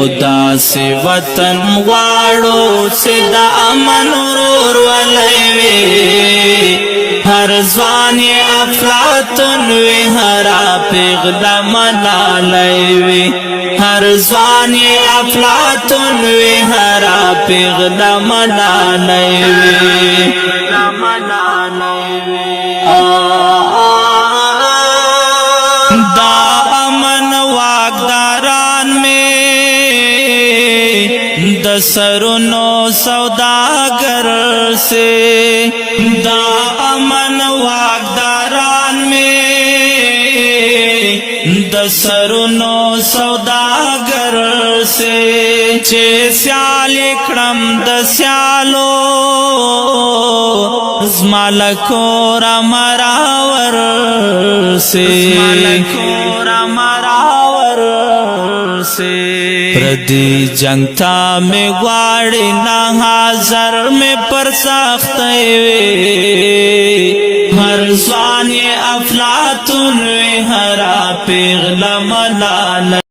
داسې وطن غواړو چې د امن ورور ولی وي هر ځوان یې افلاطون وي هر پیغله ملالی وي هر ځوان یې افلاطون وي هر پیغله ملالی وي دا امن واقداران میں د سرونو سوداگر سے دا امن واقداران میں د سرونو سوداگر سے چه سیال اکرم د سیالو زمالکو را مراور سے پردی جنگتا میں گواڑی نہ حاضر میں پر ساختے وے ہر ځوان افلاطون وے ہر پیغله ملالی